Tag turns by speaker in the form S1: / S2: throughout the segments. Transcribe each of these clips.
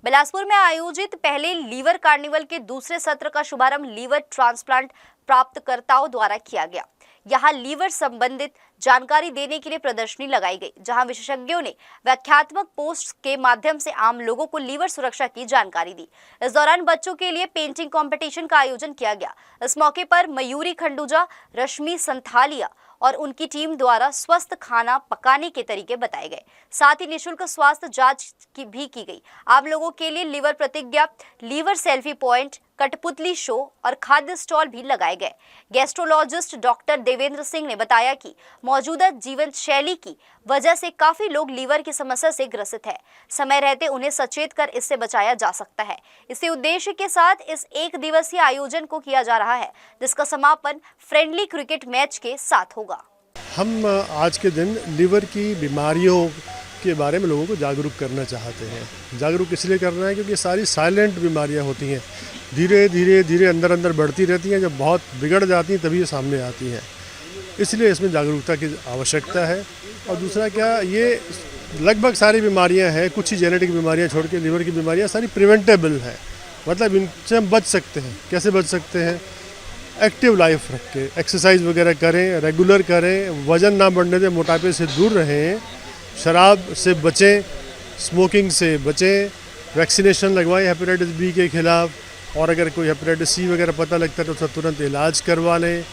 S1: बिलासपुर में आयोजित पहले लीवर कार्निवल के दूसरे सत्र का शुभारंभ लीवर ट्रांसप्लांट प्राप्तकर्ताओं द्वारा किया गया। यहां लीवर संबंधित जानकारी देने के लिए प्रदर्शनी लगाई गई, जहां विशेषज्ञों ने व्याख्यात्मक पोस्ट के माध्यम से आम लोगों को लीवर सुरक्षा की जानकारी दी। इस दौरान बच्चों के लिए पेंटिंग कंपटीशन का आयोजन किया गया। इस मौके पर मयूरी खंडूजा, रश्मि संथालिया और उनकी टीम द्वारा स्वस्थ खाना पकाने के तरीके बताए गए। साथ ही निःशुल्क स्वास्थ्य जांच भी की गई। आम लोगों के लिए लीवर प्रतिज्ञा, लीवर सेल्फी पॉइंट, कठपुतली शो और खाद्य स्टॉल भी लगाए गए। गैस्ट्रोलॉजिस्ट डॉक्टर देवेंद्र सिंह ने बताया कि मौजूदा जीवन शैली की वजह से काफी लोग लीवर की समस्या से ग्रसित है। समय रहते उन्हें सचेत कर इससे बचाया जा सकता है। इसी उद्देश्य के साथ इस 1 दिवसीय आयोजन को किया जा रहा है, जिसका समापन फ्रेंडली क्रिकेट मैच के साथ होगा।
S2: हम आज के दिन लीवर की बीमारियों के बारे में लोगों को जागरूक करना चाहते हैं। जागरूक इसलिए करना है क्योंकि सारी साइलेंट बीमारियां होती हैं, धीरे धीरे अंदर अंदर बढ़ती रहती हैं। जब बहुत बिगड़ जाती हैं तभी ये सामने आती हैं। इसलिए इसमें जागरूकता की आवश्यकता है। और दूसरा क्या, ये लगभग सारी बीमारियां हैं, कुछ ही जेनेटिक बीमारियां छोड़ के लीवर की बीमारियां सारी प्रिवेंटेबल हैं, मतलब इनसे हम बच सकते हैं। कैसे बच सकते हैं? एक्टिव लाइफ रख के, एक्सरसाइज वगैरह करें, रेगुलर करें, वज़न ना बढ़ने दें, मोटापे से दूर रहें, शराब से बचें, स्मोकिंग से बचें, वैक्सीनेशन लगवाएं हेपेटाइटिस बी के खिलाफ, और अगर कोई हेपेटाइटिस सी वगैरह पता लगता है तो उसका तुरंत इलाज करवा लें,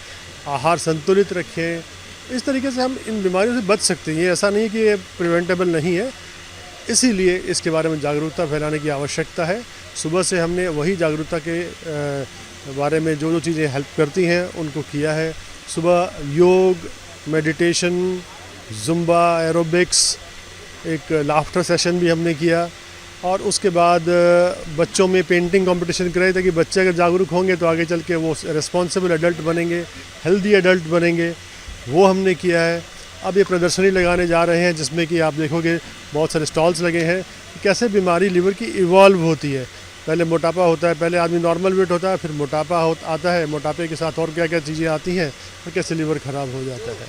S2: आहार संतुलित रखें। इस तरीके से हम इन बीमारियों से बच सकते हैं। ये ऐसा नहीं कि ये प्रिवेंटेबल नहीं है, इसीलिए इसके बारे में जागरूकता फैलाने की आवश्यकता है। सुबह से हमने वही जागरूकता के बारे में जो चीज़ें हेल्प करती हैं उनको किया है। सुबह योग, मेडिटेशन, जुम्बा, एरोबिक्स, एक लाफ्टर सेशन भी हमने किया, और उसके बाद बच्चों में पेंटिंग कंपटीशन कराई ताकि बच्चे अगर जागरूक होंगे तो आगे चल के वो रिस्पॉन्सिबल एडल्ट बनेंगे, हेल्दी एडल्ट बनेंगे। वो हमने किया है। अब ये प्रदर्शनी लगाने जा रहे हैं जिसमें कि आप देखोगे बहुत सारे स्टॉल्स लगे हैं, कैसे बीमारी लीवर की इवॉल्व होती है। पहले मोटापा होता है, पहले आदमी नॉर्मल वेट होता है, फिर मोटापा आता है, मोटापे के साथ और क्या क्या चीज़ें आती हैं, और कैसे लीवर ख़राब हो जाता है।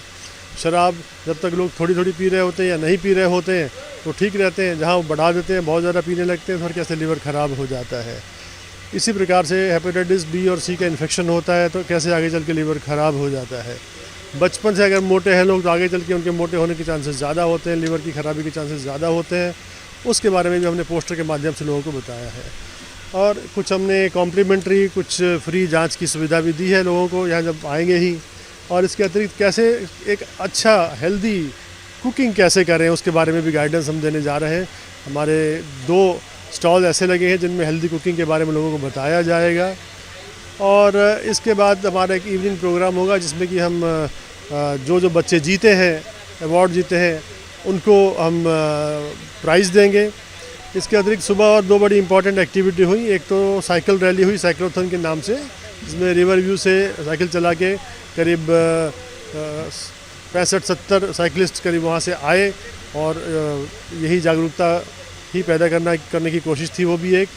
S2: शराब जब तक लोग थोड़ी थोड़ी पी रहे होते हैं या नहीं पी रहे होते हैं तो ठीक रहते हैं, जहाँ वो बढ़ा देते हैं, बहुत ज़्यादा पीने लगते हैं, तो फिर कैसे लीवर ख़राब हो जाता है। इसी प्रकार से हेपेटाइटिस बी और सी का इन्फेक्शन होता है तो कैसे आगे चल के लीवर ख़राब हो जाता है। बचपन से अगर मोटे हैं लोग तो आगे चल के उनके मोटे होने के चांसेस ज़्यादा होते हैं, लीवर की खराबी के चांसेस ज़्यादा होते हैं। उसके बारे में भी हमने पोस्टर के माध्यम से लोगों को बताया है, और कुछ हमने कॉम्प्लीमेंट्री, कुछ फ्री जांच की सुविधा भी दी है लोगों को यहाँ जब आएंगे ही। और इसके अतिरिक्त कैसे एक अच्छा हेल्दी कुकिंग कैसे करें उसके बारे में भी गाइडेंस हम देने जा रहे हैं। हमारे 2 स्टॉल ऐसे लगे हैं जिनमें हेल्दी कुकिंग के बारे में लोगों को बताया जाएगा। और इसके बाद हमारा एक इवनिंग प्रोग्राम होगा जिसमें कि हम जो बच्चे जीते हैं, अवार्ड जीते हैं, उनको हम प्राइज़ देंगे। इसके अतिरिक्त सुबह और 2 बड़ी इंपॉर्टेंट एक्टिविटी हुई। एक तो साइकिल रैली हुई साइक्लोथन के नाम से, जिसमें रिवर व्यू से साइकिल चला के करीब 65-70 साइकिलिस्ट करीब वहाँ से आए, और यही जागरूकता ही पैदा करने की कोशिश थी। वो भी एक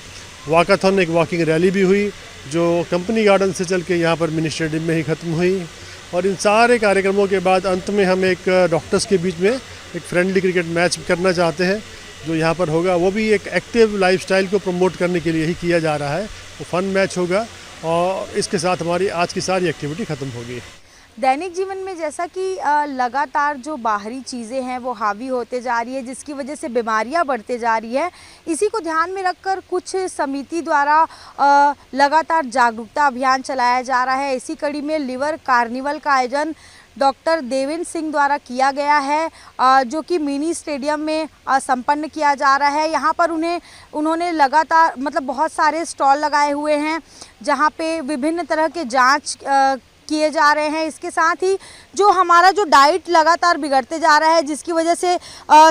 S2: वॉकाथॉन, एक वॉकिंग रैली भी हुई जो कंपनी गार्डन से चल के यहाँ पर मिनी स्टेडियम में ही ख़त्म हुई। और इन सारे कार्यक्रमों के बाद अंत में हम एक डॉक्टर्स के बीच में एक फ्रेंडली क्रिकेट मैच करना चाहते हैं जो यहाँ पर होगा। वो भी एक एक्टिव लाइफस्टाइल को प्रमोट करने के लिए ही किया जा रहा है। वो फन मैच होगा, और इसके साथ हमारी आज की सारी एक्टिविटी ख़त्म होगी।
S3: दैनिक जीवन में जैसा कि लगातार जो बाहरी चीज़ें हैं वो हावी होते जा रही है, जिसकी वजह से बीमारियां बढ़ते जा रही है, इसी को ध्यान में रखकर कुछ समिति द्वारा लगातार जागरूकता अभियान चलाया जा रहा है। इसी कड़ी में लीवर कार्निवल का आयोजन डॉक्टर देवेंद्र सिंह द्वारा किया गया है, जो कि मिनी स्टेडियम में संपन्न किया जा रहा है। यहाँ पर उन्होंने लगातार मतलब बहुत सारे स्टॉल लगाए हुए हैं जहाँ पे विभिन्न तरह के जांच किए जा रहे हैं। इसके साथ ही जो हमारा जो डाइट लगातार बिगड़ते जा रहा है, जिसकी वजह से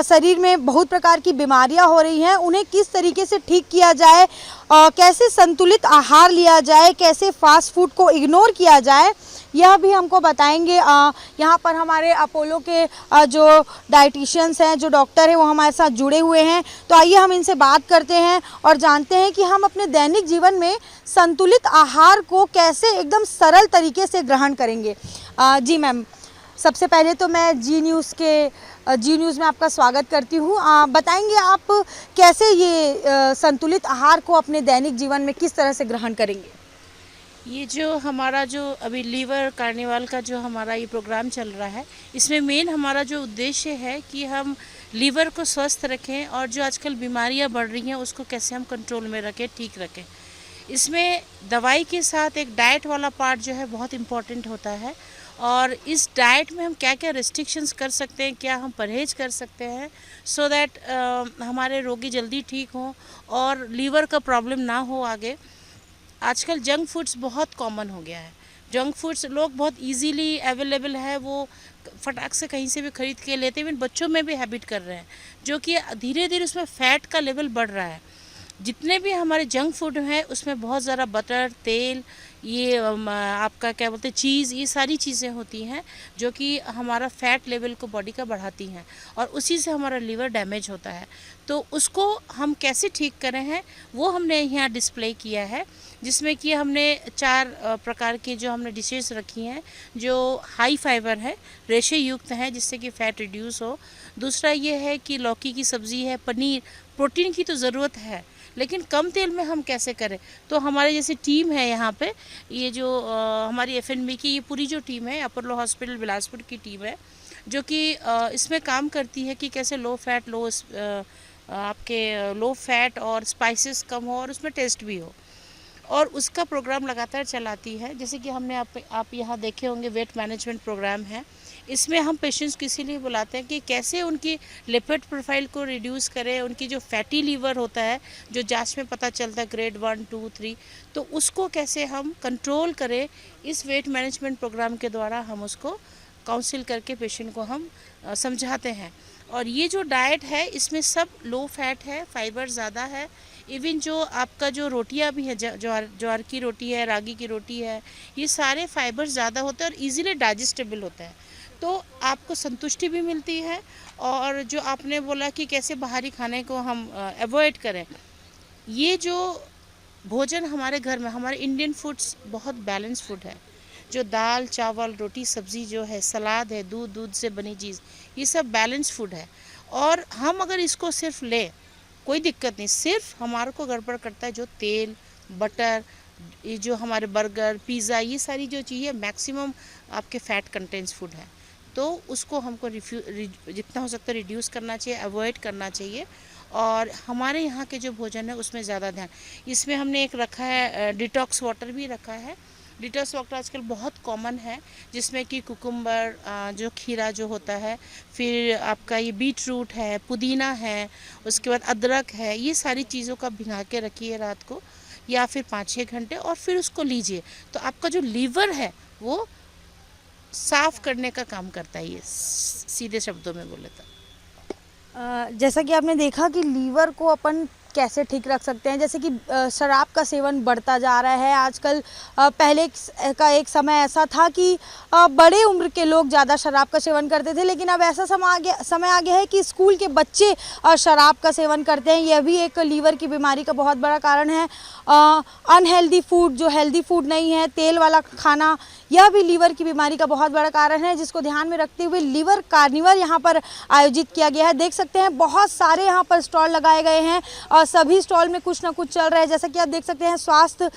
S3: शरीर में बहुत प्रकार की बीमारियां हो रही हैं, उन्हें किस तरीके से ठीक किया जाए, कैसे संतुलित आहार लिया जाए, कैसे फास्ट फूड को इग्नोर किया जाए, यह भी हमको बताएंगे। यहाँ पर हमारे अपोलो के जो डाइटिशियंस हैं, जो डॉक्टर हैं, वो हमारे साथ जुड़े हुए हैं। तो आइए हम इनसे बात करते हैं और जानते हैं कि हम अपने दैनिक जीवन में संतुलित आहार को कैसे एकदम सरल तरीके से ग्रहण करेंगे। जी मैम, सबसे पहले तो मैं जी न्यूज़ में आपका स्वागत करती हूँ। बताएंगे आप कैसे ये संतुलित आहार को अपने दैनिक जीवन में किस तरह से ग्रहण करेंगे?
S4: ये जो हमारा जो अभी लीवर कार्निवाल का जो हमारा ये प्रोग्राम चल रहा है, इसमें मेन हमारा जो उद्देश्य है कि हम लीवर को स्वस्थ रखें और जो आजकल बीमारियां बढ़ रही हैं उसको कैसे हम कंट्रोल में रखें, ठीक रखें। इसमें दवाई के साथ एक डाइट वाला पार्ट जो है बहुत इम्पॉर्टेंट होता है और इस डाइट में हम क्या क्या रिस्ट्रिक्शंस कर सकते हैं, क्या हम परहेज कर सकते हैं सो दैट हमारे रोगी जल्दी ठीक हों और लीवर का प्रॉब्लम ना हो आगे। आजकल जंक फूड्स बहुत कॉमन हो गया है। जंक फूड्स लोग बहुत इजीली अवेलेबल है, वो फटाक से कहीं से भी खरीद के लेते हैं। बच्चों में भी हैबिट कर रहे हैं, जो कि धीरे धीरे उसमें फ़ैट का लेवल बढ़ रहा है। जितने भी हमारे जंक फूड हैं उसमें बहुत ज़्यादा बटर, तेल, ये आपका क्या बोलते हैं चीज़, ये सारी चीज़ें होती हैं जो कि हमारा फ़ैट लेवल को बॉडी का बढ़ाती हैं और उसी से हमारा लीवर डैमेज होता है। तो उसको हम कैसे ठीक करें हैं वो हमने यहाँ डिस्प्ले किया है, जिसमें कि हमने 4 प्रकार की जो हमने डिशेस रखी हैं जो हाई फाइबर है, रेशे युक्त हैं, जिससे कि फ़ैट रिड्यूस हो। दूसरा ये है कि लौकी की सब्ज़ी है, पनीर, प्रोटीन की तो ज़रूरत है लेकिन कम तेल में हम कैसे करें। तो हमारे जैसे टीम है यहाँ पे, ये जो हमारी FNB की ये पूरी जो टीम है, अपोलो हॉस्पिटल बिलासपुर की टीम है, जो कि इसमें काम करती है कि कैसे लो फैट और स्पाइसेस कम हो और उसमें टेस्ट भी हो, और उसका प्रोग्राम लगातार चलाती है। जैसे कि हमने आप यहाँ देखे होंगे वेट मैनेजमेंट प्रोग्राम है। इसमें हम पेशेंट्स को इसीलिए बुलाते हैं कि कैसे उनकी लिपिड प्रोफाइल को रिड्यूस करें, उनकी जो फैटी लीवर होता है जो जांच में पता चलता है ग्रेड 1, 2, 3, तो उसको कैसे हम कंट्रोल करें। इस वेट मैनेजमेंट प्रोग्राम के द्वारा हम उसको काउंसिल करके पेशेंट को हम समझाते हैं। और ये जो डाइट है इसमें सब लो फैट है, फाइबर ज़्यादा है। इवन जो आपका जो रोटियां भी है, ज्वार की रोटी है, रागी की रोटी है, ये सारे फाइबर ज़्यादा होते हैं और इजीली डाइजेस्टेबल होता है, तो आपको संतुष्टि भी मिलती है। और जो आपने बोला कि कैसे बाहरी खाने को हम अवॉइड करें, ये जो भोजन हमारे घर में, हमारे इंडियन फूड्स बहुत बैलेंस फूड है। जो दाल, चावल, रोटी, सब्ज़ी जो है, सलाद है, दूध से बनी चीज़, ये सब बैलेंस फूड है। और हम अगर इसको सिर्फ लें कोई दिक्कत नहीं, सिर्फ हमारे को गड़बड़ करता है जो तेल, बटर, ये जो हमारे बर्गर, पिज़्ज़ा, ये सारी जो चीज़ें मैक्सिमम आपके फ़ैट कंटेंट्स फूड है, तो उसको हमको जितना हो सकता है रिड्यूस करना चाहिए, अवॉइड करना चाहिए। और हमारे यहाँ के जो भोजन है उसमें ज़्यादा ध्यान, इसमें हमने एक रखा है डिटॉक्स वाटर भी रखा है। डिटॉक्स वाटर आजकल बहुत कॉमन है, जिसमें कि कुकुम्बर, जो खीरा जो होता है, फिर आपका ये बीट रूट है, पुदीना है, उसके बाद अदरक है, ये सारी चीज़ों का भिगा के रखिए रात को या फिर 5-6 घंटे और फिर उसको लीजिए, तो आपका जो लीवर है वो साफ़ करने का काम करता है। ये सीधे शब्दों में बोले तो
S3: जैसा कि आपने देखा कि लीवर को अपन कैसे ठीक रख सकते हैं, जैसे कि शराब का सेवन बढ़ता जा रहा है आजकल। पहले का एक समय ऐसा था कि बड़े उम्र के लोग ज़्यादा शराब का सेवन करते थे, लेकिन अब ऐसा समय आ गया है कि स्कूल के बच्चे शराब का सेवन करते हैं। यह भी एक लीवर की बीमारी का बहुत बड़ा कारण है। अनहेल्दी फूड, जो हेल्दी फूड नहीं है, तेल वाला खाना, यह भी लीवर की बीमारी का बहुत बड़ा कारण है, जिसको ध्यान में रखते हुए लीवर कार्निवल यहाँ पर आयोजित किया गया है। देख सकते हैं बहुत सारे यहाँ पर स्टॉल लगाए गए हैं और सभी स्टॉल में कुछ ना कुछ चल रहा है। जैसा कि आप देख सकते हैं स्वास्थ्य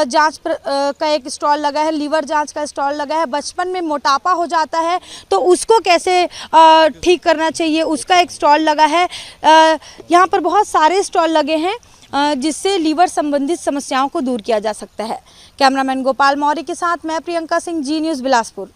S3: जांच का एक स्टॉल लगा है, लीवर जांच का स्टॉल लगा है। बचपन में मोटापा हो जाता है तो उसको कैसे ठीक करना चाहिए, उसका एक स्टॉल लगा है। यहाँ पर बहुत सारे स्टॉल लगे हैं जिससे लीवर संबंधित समस्याओं को दूर किया जा सकता है। कैमरामैन गोपाल मौर्य के साथ मैं प्रियंका सिंह, जी न्यूज़ बिलासपुर।